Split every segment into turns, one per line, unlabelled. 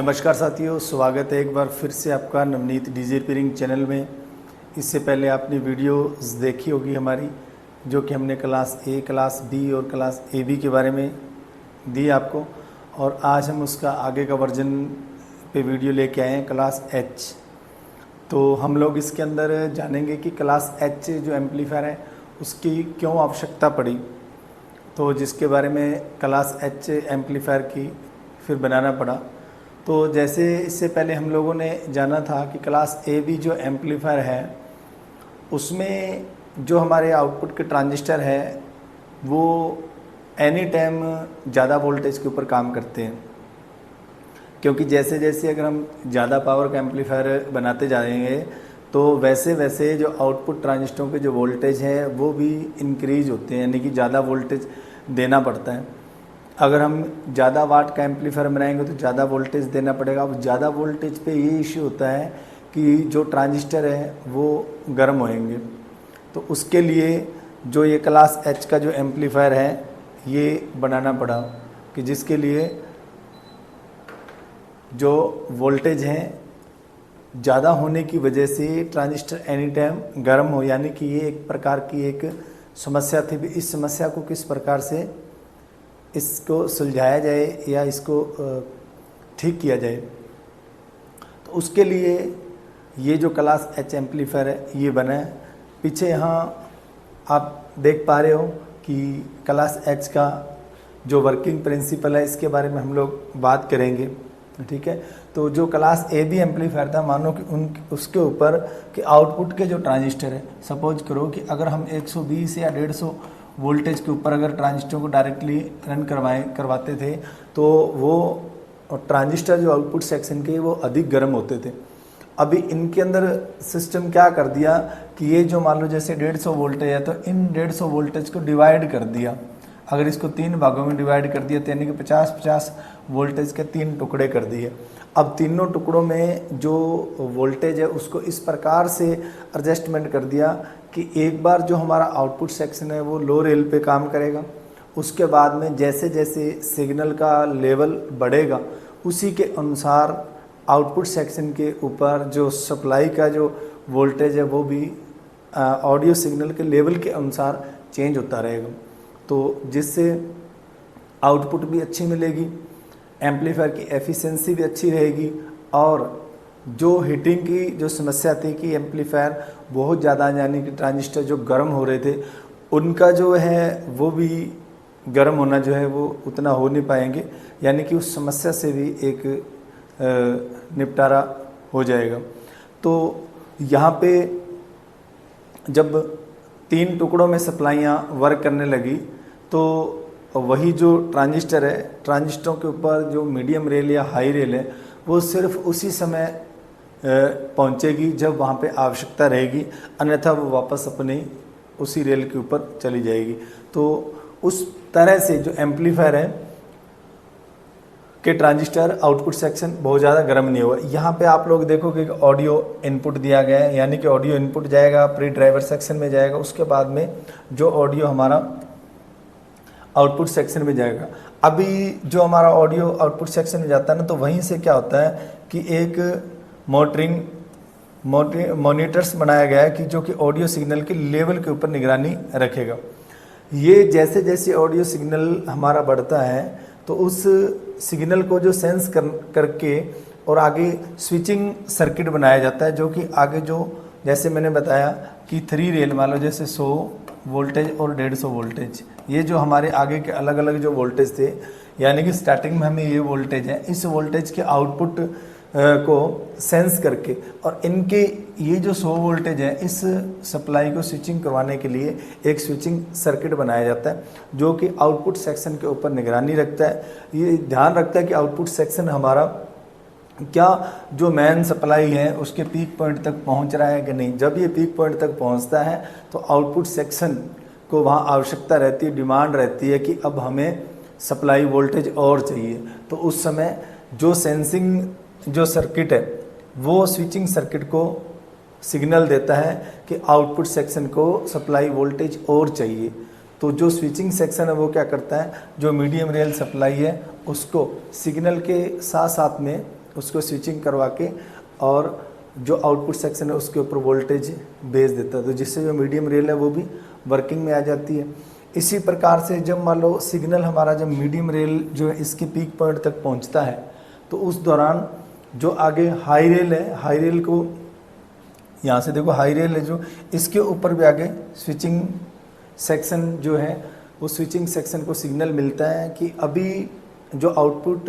नमस्कार साथियों, स्वागत है एक बार फिर से आपका नवनीत डीजे रिपेयरिंग चैनल में। इससे पहले आपने वीडियो देखी होगी हमारी, जो कि हमने क्लास ए, क्लास बी और क्लास ए बी के बारे में दी आपको। और आज हम उसका आगे का वर्जन पे वीडियो लेके आए हैं, क्लास एच। तो हम लोग इसके अंदर जानेंगे कि क्लास एच जो एम्पलीफायर है उसकी क्यों आवश्यकता पड़ी, तो जिसके बारे में क्लास एच एम्पलीफायर की फिर बनाना पड़ा। तो जैसे इससे पहले हम लोगों ने जाना था कि क्लास ए बी जो एम्पलीफायर है उसमें जो हमारे आउटपुट के ट्रांजिस्टर है वो एनी टाइम ज़्यादा वोल्टेज के ऊपर काम करते हैं, क्योंकि जैसे जैसे अगर हम ज़्यादा पावर का एम्पलीफायर बनाते जाएंगे तो वैसे वैसे जो आउटपुट ट्रांजिस्टरों के जो वोल्टेज है वो भी इंक्रीज होते हैं, यानी कि ज़्यादा वोल्टेज देना पड़ता है। अगर हम ज़्यादा वाट का एम्पलीफायर बनाएंगे तो ज़्यादा वोल्टेज देना पड़ेगा। अब ज़्यादा वोल्टेज पे ये इश्यू होता है कि जो ट्रांजिस्टर है वो गर्म होएंगे। तो उसके लिए जो ये क्लास एच का जो एम्पलीफायर है ये बनाना पड़ा, कि जिसके लिए जो वोल्टेज हैं ज़्यादा होने की वजह से ट्रांजिस्टर एनी टाइम गर्म हो, यानी कि ये एक प्रकार की एक समस्या थी। इस समस्या को किस प्रकार से इसको सुलझाया जाए या इसको ठीक किया जाए, तो उसके लिए ये जो क्लास एच एम्पलीफायर है ये बना है। पीछे यहाँ आप देख पा रहे हो कि क्लास एच का जो वर्किंग प्रिंसिपल है इसके बारे में हम लोग बात करेंगे, ठीक है। तो जो क्लास ए बी एम्पलीफायर था, मानो कि उसके ऊपर कि आउटपुट के जो ट्रांजिस्टर है, सपोज करो कि अगर हम 120 या 150 वोल्टेज के ऊपर अगर ट्रांजिस्टर को डायरेक्टली रन करवाते थे तो वो ट्रांजिस्टर जो आउटपुट सेक्शन के वो अधिक गर्म होते थे। अभी इनके अंदर सिस्टम क्या कर दिया कि ये जो मान लो जैसे 150 वोल्टेज है तो इन 150 वोल्टेज को डिवाइड कर दिया। अगर इसको 3 भागों में डिवाइड कर दिया तो यानी कि 50-50 वोल्टेज के 3 टुकड़े कर दिए। अब तीनों टुकड़ों में जो वोल्टेज है उसको इस प्रकार से एडजस्टमेंट कर दिया कि एक बार जो हमारा आउटपुट सेक्शन है वो लो रेल पे काम करेगा, उसके बाद में जैसे जैसे सिग्नल का लेवल बढ़ेगा उसी के अनुसार आउटपुट सेक्शन के ऊपर जो सप्लाई का जो वोल्टेज है वो भी ऑडियो सिग्नल के लेवल के अनुसार चेंज होता रहेगा। तो जिससे आउटपुट भी अच्छी मिलेगी, एम्पलीफायर की एफिशिएंसी भी अच्छी रहेगी, और जो हीटिंग की जो समस्या थी कि एम्पलीफायर बहुत ज़्यादा, यानी कि ट्रांजिस्टर जो गर्म हो रहे थे उनका जो है वो भी गर्म होना जो है वो उतना हो नहीं पाएंगे, यानी कि उस समस्या से भी एक निपटारा हो जाएगा। तो यहाँ पे जब 3 टुकड़ों में सप्लाइयाँ वर्क करने लगी तो वही जो ट्रांजिस्टर है, ट्रांजिस्टरों के ऊपर जो मीडियम रेल या हाई रेल है वो सिर्फ उसी समय पहुंचेगी जब वहाँ पे आवश्यकता रहेगी, अन्यथा वो वापस अपनी उसी रेल के ऊपर चली जाएगी। तो उस तरह से जो एम्पलीफायर है के ट्रांजिस्टर आउटपुट सेक्शन बहुत ज़्यादा गर्म नहीं होगा। यहाँ पे आप लोग देखोगे कि ऑडियो इनपुट दिया गया है, यानी कि ऑडियो इनपुट जाएगा प्री ड्राइवर सेक्शन में जाएगा, उसके बाद में जो ऑडियो हमारा आउटपुट सेक्शन में जाएगा। अभी जो हमारा ऑडियो आउटपुट सेक्शन में जाता है ना, तो वहीं से क्या होता है कि एक मॉनिटर्स बनाया गया है कि जो कि ऑडियो सिग्नल के लेवल के ऊपर निगरानी रखेगा। ये जैसे जैसे ऑडियो सिग्नल हमारा बढ़ता है तो उस सिग्नल को जो सेंस करके और आगे स्विचिंग सर्किट बनाया जाता है, जो कि आगे जो जैसे मैंने बताया कि 3 रेल मान लो जैसे 100 वोल्टेज और 150 वोल्टेज, ये जो हमारे आगे के अलग अलग जो वोल्टेज थे, यानी कि स्टार्टिंग में हमें ये वोल्टेज है, इस वोल्टेज के आउटपुट को सेंस करके और इनके ये जो 100 वोल्टेज है इस सप्लाई को स्विचिंग करवाने के लिए एक स्विचिंग सर्किट बनाया जाता है, जो कि आउटपुट सेक्शन के ऊपर निगरानी रखता है। ये ध्यान रखता है कि आउटपुट सेक्शन हमारा क्या जो मेन सप्लाई है उसके पीक पॉइंट तक पहुंच रहा है कि नहीं। जब ये पीक पॉइंट तक पहुंचता है तो आउटपुट सेक्शन को वहाँ आवश्यकता रहती है, डिमांड रहती है कि अब हमें सप्लाई वोल्टेज और चाहिए। तो उस समय जो सेंसिंग जो सर्किट है वो स्विचिंग सर्किट को सिग्नल देता है कि आउटपुट सेक्शन को सप्लाई वोल्टेज और चाहिए। तो जो स्विचिंग सेक्शन है वो क्या करता है, जो मीडियम रेल सप्लाई है उसको सिग्नल के साथ साथ में उसको स्विचिंग करवा के और जो आउटपुट सेक्शन है उसके ऊपर वोल्टेज भेज देता है, तो जिससे जो मीडियम रेल है वो भी वर्किंग में आ जाती है। इसी प्रकार से जब मान लो सिग्नल हमारा जब मीडियम रेल जो है इसके पीक पॉइंट तक पहुंचता है, तो उस दौरान जो आगे हाई रेल है, हाई रेल को यहाँ से देखो, हाई रेल है जो, इसके ऊपर भी आगे स्विचिंग सेक्शन जो है, वो स्विचिंग सेक्शन को सिग्नल मिलता है कि अभी जो आउटपुट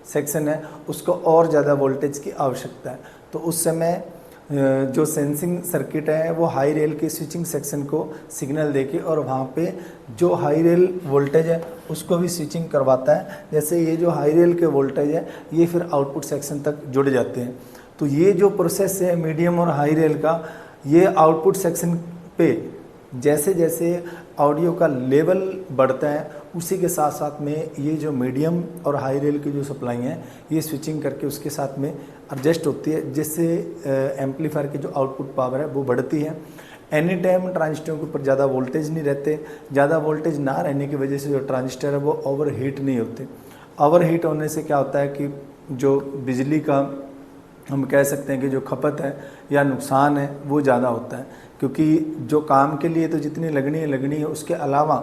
सेक्शन है उसको और ज़्यादा वोल्टेज की आवश्यकता है। तो उस समय जो सेंसिंग सर्किट है वो हाई रेल के स्विचिंग सेक्शन को सिग्नल देके और वहाँ पे जो हाई रेल वोल्टेज है उसको भी स्विचिंग करवाता है। जैसे ये जो हाई रेल के वोल्टेज है ये फिर आउटपुट सेक्शन तक जुड़ जाते हैं। तो ये जो प्रोसेस है मीडियम और हाई रेल का, ये आउटपुट सेक्शन पे जैसे जैसे ऑडियो का लेवल बढ़ता है उसी के साथ साथ में ये जो मीडियम और हाई रेल की जो सप्लाई है ये स्विचिंग करके उसके साथ में एडजस्ट होती है, जिससे एम्पलीफायर की जो आउटपुट पावर है वो बढ़ती है। एनी टाइम ट्रांजिस्टरों के ऊपर ज़्यादा वोल्टेज नहीं रहते, ज़्यादा वोल्टेज ना रहने की वजह से जो ट्रांजिस्टर है वो ओवर हीट नहीं होते। ओवर हीट होने से क्या होता है कि जो बिजली का हम कह सकते हैं कि जो खपत है या नुकसान है वो ज़्यादा होता है, क्योंकि जो काम के लिए तो जितनी लगनी है उसके अलावा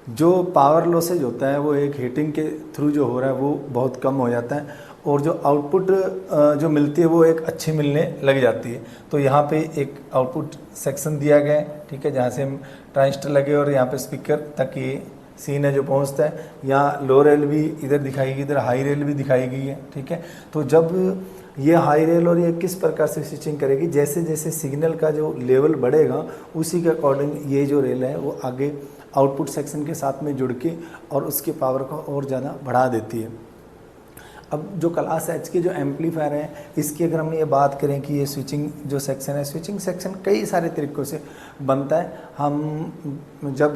जो पावर लॉसेज होता है वो एक हीटिंग के थ्रू जो हो रहा है वो बहुत कम हो जाता है, और जो आउटपुट जो मिलती है वो एक अच्छी मिलने लग जाती है। तो यहाँ पे एक आउटपुट सेक्शन दिया गया है, ठीक है, जहाँ से हम ट्रांजिस्टर लगे और यहाँ पे स्पीकर तक ये सीन है जो पहुँचता है। यहाँ लो रेल भी इधर दिखाई गई, इधर हाई रेल भी दिखाई गई है, ठीक है। तो जब ये हाई रेल और ये किस प्रकार से स्विचिंग करेगी, जैसे जैसे सिग्नल का जो लेवल बढ़ेगा उसी के अकॉर्डिंग ये जो रेल है वो आगे आउटपुट सेक्शन के साथ में जुड़ के और उसकी पावर को और ज़्यादा बढ़ा देती है। अब जो क्लास एच के जो एम्पलीफायर है इसकी अगर हम ये बात करें कि ये स्विचिंग जो सेक्शन है, स्विचिंग सेक्शन कई सारे तरीक़ों से बनता है। हम जब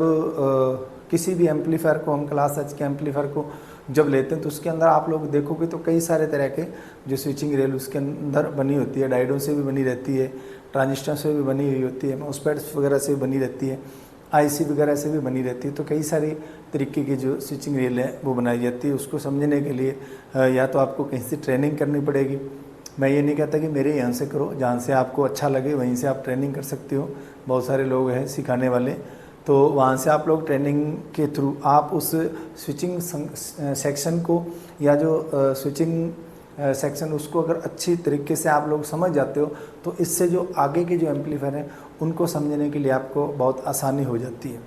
किसी भी एम्पलीफायर को, हम क्लास एच के एम्पलीफायर को जब लेते हैं तो उसके अंदर आप लोग देखोगे तो कई सारे तरह के जो स्विचिंग रेल उसके अंदर बनी होती है, डायोडों से भी बनी रहती है, ट्रांजिस्टर से भी बनी हुई होती है, मॉसफेट्स वगैरह से भी बनी रहती है, आईसी वगैरह से भी बनी रहती है। तो कई सारी तरीके की जो स्विचिंग रेल है वो बनाई जाती है। उसको समझने के लिए या तो आपको कहीं से ट्रेनिंग करनी पड़ेगी। मैं ये नहीं कहता कि मेरे यहाँ से करो, जहाँ से आपको अच्छा लगे वहीं से आप ट्रेनिंग कर सकते हो, बहुत सारे लोग हैं सिखाने वाले, तो वहाँ से आप लोग ट्रेनिंग के थ्रू आप उस स्विचिंग सेक्शन को या जो स्विचिंग सेक्शन उसको अगर अच्छी तरीके से आप लोग समझ जाते हो तो इससे जो आगे के जो एम्पलीफायर हैं उनको समझने के लिए आपको बहुत आसानी हो जाती है।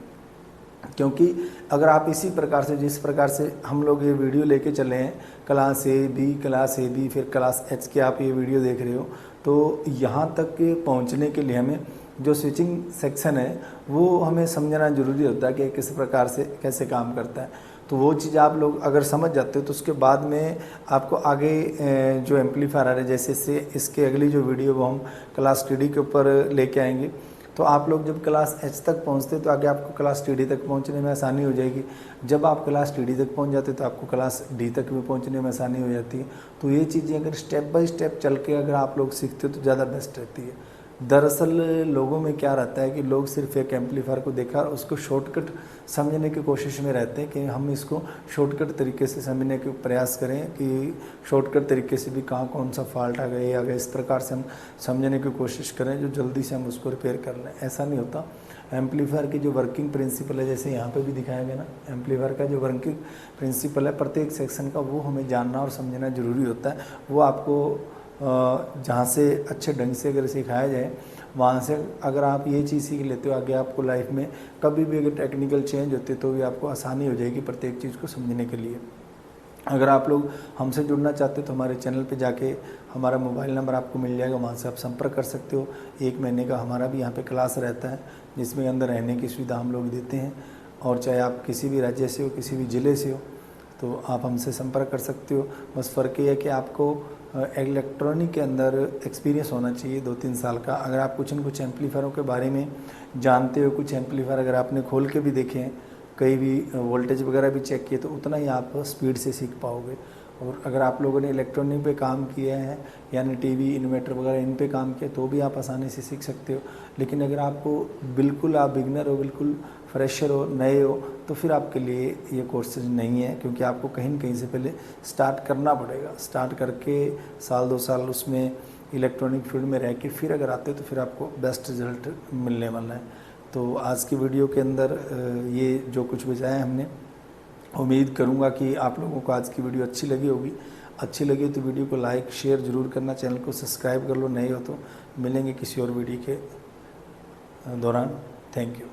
क्योंकि अगर आप इसी प्रकार से, जिस प्रकार से हम लोग ये वीडियो लेके चले हैं, क्लास ए बी फिर क्लास एच के आप ये वीडियो देख रहे हो, तो यहाँ तक के पहुँचने के लिए हमें जो स्विचिंग सेक्शन है वो हमें समझना ज़रूरी होता है कि किस प्रकार से कैसे काम करता है। तो वो चीज़ आप लोग अगर समझ जाते हो तो उसके बाद में आपको आगे जो एम्पलीफायर है, जैसे से इसके अगली जो वीडियो वो हम क्लास टीडी के ऊपर लेके आएंगे, तो आप लोग जब क्लास एच तक पहुंचते तो आगे आपको क्लास टीडी तक पहुंचने में आसानी हो जाएगी। जब आप क्लास टीडी तक पहुंच जाते तो आपको क्लास डी तक भी पहुंचने में आसानी हो जाती है। तो ये चीज़ें अगर स्टेप बाय स्टेप चल के अगर आप लोग सीखते हो तो ज़्यादा बेस्ट रहती है। दरअसल लोगों में क्या रहता है कि लोग सिर्फ एक एम्पलीफायर को देखा और उसको शॉर्टकट समझने की कोशिश में रहते हैं कि हम इसको शॉर्टकट तरीके से समझने के प्रयास करें कि शॉर्टकट तरीके से भी कहाँ कौन सा फॉल्ट आ गया या इस प्रकार से हम समझने की कोशिश करें जो जल्दी से हम उसको रिपेयर कर लें। ऐसा नहीं होता। एम्पलीफायर की जो वर्किंग प्रिंसिपल है, जैसे यहाँ पे भी दिखाया गया ना, एम्पलीफायर का जो वर्किंग प्रिंसिपल है प्रत्येक सेक्शन का, वो हमें जानना और समझना ज़रूरी होता है। वो आपको जहाँ से अच्छे ढंग से अगर सिखाया जाए वहाँ से अगर आप ये चीज़ सीख लेते हो, आगे आपको लाइफ में कभी भी अगर टेक्निकल चेंज होते तो भी आपको आसानी हो जाएगी प्रत्येक चीज़ को समझने के लिए। अगर आप लोग हमसे जुड़ना चाहते हो तो हमारे चैनल पे जाके हमारा मोबाइल नंबर आपको मिल जाएगा, वहाँ से आप संपर्क कर सकते हो। 1 महीने का हमारा भी यहाँ पे क्लास रहता है जिसमें अंदर रहने की सुविधा हम लोग देते हैं, और चाहे आप किसी भी राज्य से हो, किसी भी ज़िले से हो, तो आप हमसे संपर्क कर सकते हो। बस फ़र्क ये है कि आपको इलेक्ट्रॉनिक के अंदर एक्सपीरियंस होना चाहिए 2-3 साल का। अगर आप कुछ न कुछ एम्पलीफायरों के बारे में जानते हो, कुछ एम्पलीफायर अगर आपने खोल के भी देखे हैं, कई भी वोल्टेज वगैरह भी चेक किए, तो उतना ही आप स्पीड से सीख पाओगे। और अगर आप लोगों ने इलेक्ट्रॉनिक पे काम किया है, यानी टीवी, इन्वर्टर वगैरह इन पे काम किया, तो भी आप आसानी से सीख सकते हो। लेकिन अगर आपको बिल्कुल आप बिगनर हो, बिल्कुल फ्रेशर हो, नए हो, तो फिर आपके लिए ये कोर्सेज नहीं है, क्योंकि आपको कहीं न कहीं से पहले स्टार्ट करना पड़ेगा। स्टार्ट करके साल 2 साल उसमें इलेक्ट्रॉनिक फील्ड में रह के फिर अगर आते तो फिर आपको बेस्ट रिजल्ट मिलने वाला है। तो आज की वीडियो के अंदर ये जो कुछ बताया हमने, उम्मीद करूँगा कि आप लोगों को आज की वीडियो अच्छी लगी होगी। अच्छी लगी तो वीडियो को लाइक शेयर ज़रूर करना, चैनल को सब्सक्राइब कर लो, नए हो तो। मिलेंगे किसी और वीडियो के दौरान। Thank you.